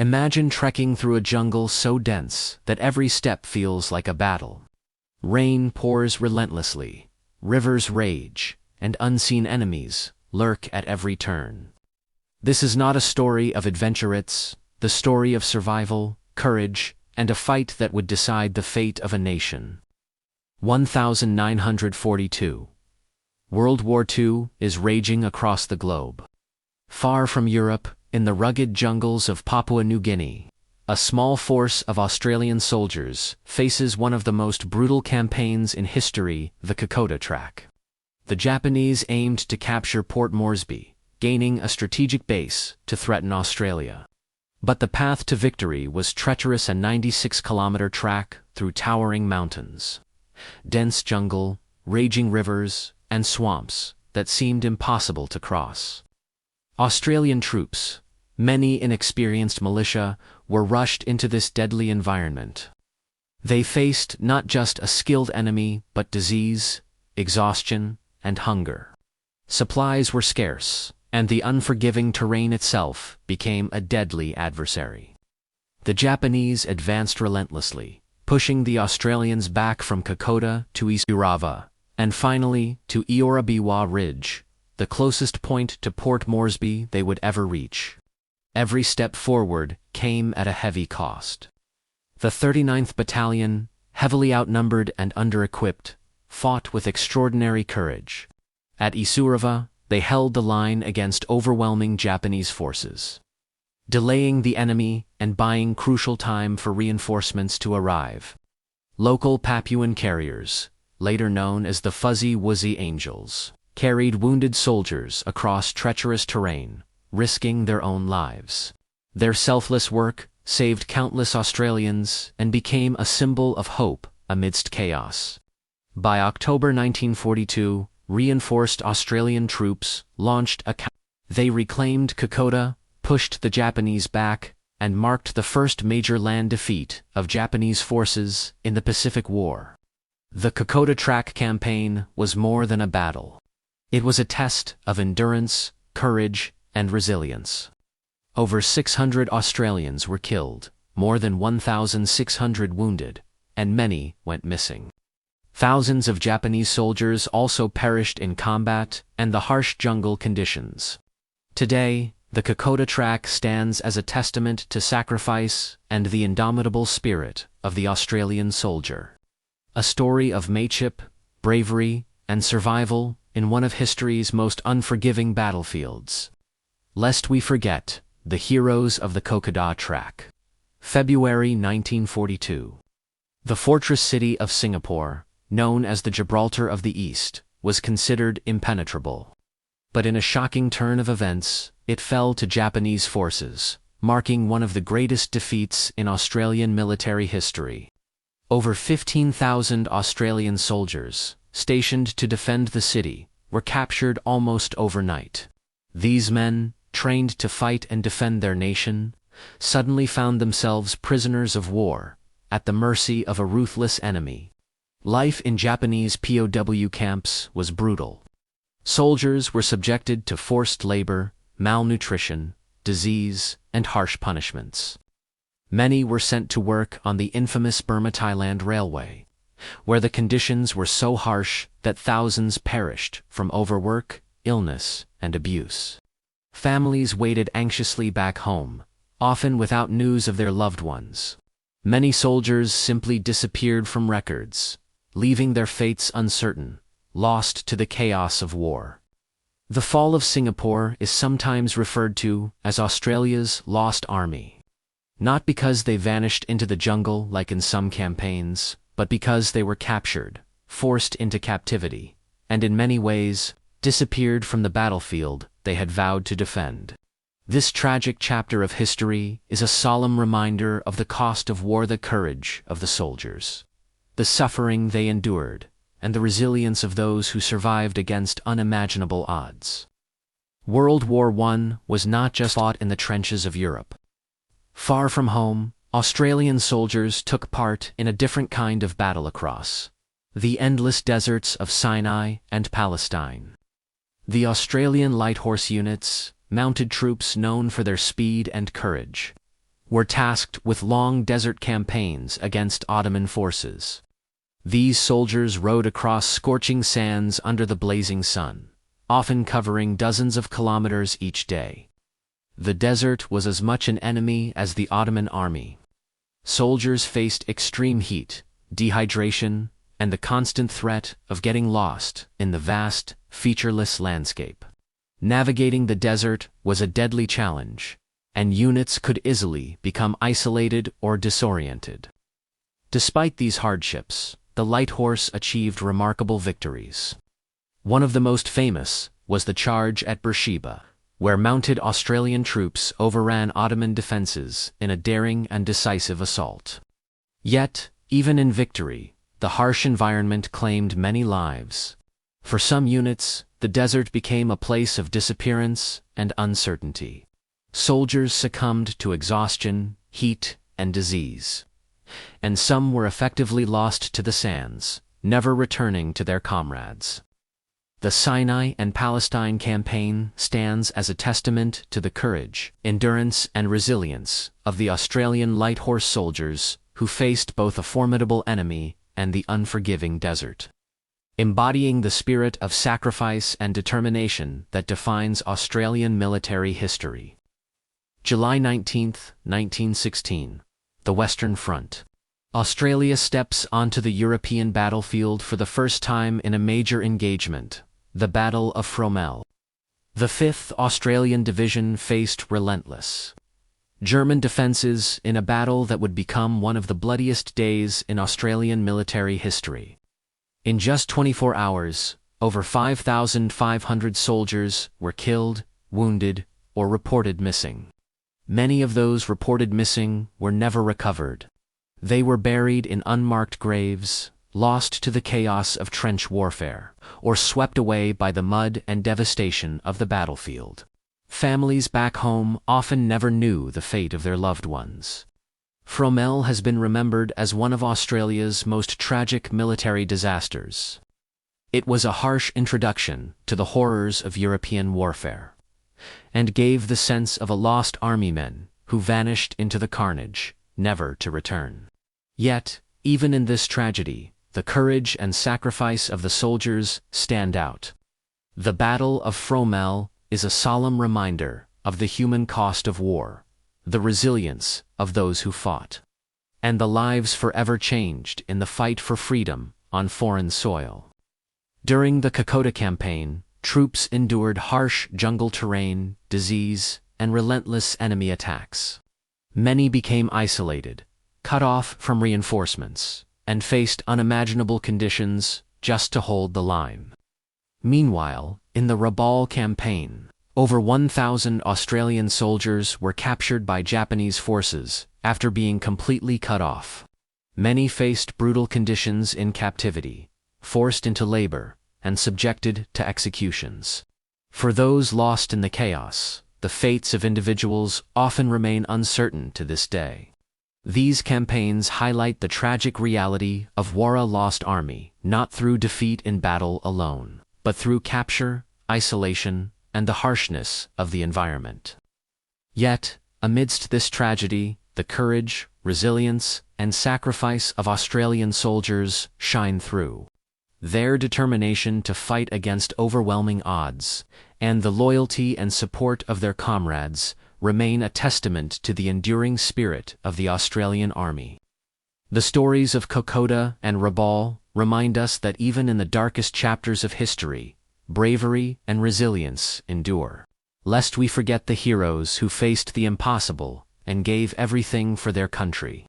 Imagine trekking through a jungle so dense that every step feels like a battle. Rain pours relentlessly, rivers rage, and unseen enemies lurk at every turn. This is not a story of adventure, it's the story of survival, courage, and a fight that would decide the fate of a nation. 1942. World War II is raging across the globe. Far from Europe, in the rugged jungles of Papua New Guinea, a small force of Australian soldiers faces one of the most brutal campaigns in history, the Kokoda Track. The Japanese aimed to capture Port Moresby, gaining a strategic base to threaten Australia. But the path to victory was treacherous, a 96-kilometer track through towering mountains, dense jungle, raging rivers, and swamps that seemed impossible to cross. Australian troops, many inexperienced militia, were rushed into this deadly environment. They faced not just a skilled enemy but disease, exhaustion, and hunger. Supplies were scarce, and the unforgiving terrain itself became a deadly adversary. The Japanese advanced relentlessly, pushing the Australians back from Kokoda to East Urava, and finally to Eora Biwa Ridge, the closest point to Port Moresby they would ever reach. Every step forward came at a heavy cost. The 39th Battalion, heavily outnumbered and under-equipped, fought with extraordinary courage. At Isurava, they held the line against overwhelming Japanese forces, delaying the enemy and buying crucial time for reinforcements to arrive. Local Papuan carriers, later known as the Fuzzy Wuzzy Angels, carried wounded soldiers across treacherous terrain, risking their own lives. Their selfless work saved countless Australians and became a symbol of hope amidst chaos. By October 1942, reinforced Australian troops launched a They reclaimed Kokoda, pushed the Japanese back, and marked the first major land defeat of Japanese forces in the Pacific War. The Kokoda Track campaign was more than a battle. It was a test of endurance, courage, and resilience. Over 600 Australians were killed, more than 1,600 wounded, and many went missing. Thousands of Japanese soldiers also perished in combat and the harsh jungle conditions. Today, the Kokoda Track stands as a testament to sacrifice and the indomitable spirit of the Australian soldier. A story of mateship, bravery, and survival in one of history's most unforgiving battlefields. Lest we forget, the heroes of the Kokoda Track. February 1942. The fortress city of Singapore, known as the Gibraltar of the East, was considered impenetrable. But in a shocking turn of events, it fell to Japanese forces, marking one of the greatest defeats in Australian military history. Over 15,000 Australian soldiers, stationed to defend the city, were captured almost overnight. These men, trained to fight and defend their nation, suddenly found themselves prisoners of war, at the mercy of a ruthless enemy. Life in Japanese POW camps was brutal. Soldiers were subjected to forced labor, malnutrition, disease, and harsh punishments. Many were sent to work on the infamous Burma-Thailand Railway, where the conditions were so harsh that thousands perished from overwork, illness, and abuse. Families waited anxiously back home, often without news of their loved ones. Many soldiers simply disappeared from records, leaving their fates uncertain, lost to the chaos of war. The fall of Singapore is sometimes referred to as Australia's Lost Army. Not because they vanished into the jungle like in some campaigns, but because they were captured, forced into captivity, and in many ways, disappeared from the battlefield they had vowed to defend. This tragic chapter of history is a solemn reminder of the cost of war, the courage of the soldiers, the suffering they endured, and the resilience of those who survived against unimaginable odds. World War I was not just fought in the trenches of Europe. Far from home, Australian soldiers took part in a different kind of battle across the endless deserts of Sinai and Palestine. The Australian Light Horse Units, mounted troops known for their speed and courage, were tasked with long desert campaigns against Ottoman forces. These soldiers rode across scorching sands under the blazing sun, often covering dozens of kilometers each day. The desert was as much an enemy as the Ottoman army. Soldiers faced extreme heat, dehydration, and the constant threat of getting lost in the vast, featureless landscape. Navigating the desert was a deadly challenge, and units could easily become isolated or disoriented. Despite these hardships, the Light Horse achieved remarkable victories. One of the most famous was the charge at Beersheba, where mounted Australian troops overran Ottoman defenses in a daring and decisive assault. Yet, even in victory, the harsh environment claimed many lives. For some units, the desert became a place of disappearance and uncertainty. Soldiers succumbed to exhaustion, heat, and disease. And some were effectively lost to the sands, never returning to their comrades. The Sinai and Palestine campaign stands as a testament to the courage, endurance, and resilience of the Australian Light Horse soldiers who faced both a formidable enemy and the unforgiving desert. Embodying the spirit of sacrifice and determination that defines Australian military history. July 19, 1916. The Western Front. Australia steps onto the European battlefield for the first time in a major engagement, the Battle of Fromelles. The 5th Australian Division faced relentless German defences in a battle that would become one of the bloodiest days in Australian military history. In just 24 hours, over 5,500 soldiers were killed, wounded, or reported missing. Many of those reported missing were never recovered. They were buried in unmarked graves, lost to the chaos of trench warfare, or swept away by the mud and devastation of the battlefield. Families back home often never knew the fate of their loved ones. Fromelles has been remembered as one of Australia's most tragic military disasters. It was a harsh introduction to the horrors of European warfare, and gave the sense of a lost army men who vanished into the carnage, never to return. Yet, even in this tragedy, the courage and sacrifice of the soldiers stand out. The Battle of Fromelles is a solemn reminder of the human cost of war, the resilience of those who fought, and the lives forever changed in the fight for freedom on foreign soil. During the Kokoda campaign, troops endured harsh jungle terrain, disease, and relentless enemy attacks. Many became isolated, cut off from reinforcements, and faced unimaginable conditions just to hold the line. Meanwhile, in the Rabaul campaign, over 1,000 Australian soldiers were captured by Japanese forces after being completely cut off. Many faced brutal conditions in captivity, forced into labor, and subjected to executions. For those lost in the chaos, the fates of individuals often remain uncertain to this day. These campaigns highlight the tragic reality of war, a lost army, not through defeat in battle alone, but through capture, isolation, and the harshness of the environment. Yet, amidst this tragedy, the courage, resilience, and sacrifice of Australian soldiers shine through. Their determination to fight against overwhelming odds, and the loyalty and support of their comrades, remain a testament to the enduring spirit of the Australian Army. The stories of Kokoda and Rabaul remind us that even in the darkest chapters of history, bravery and resilience endure. Lest we forget the heroes who faced the impossible and gave everything for their country.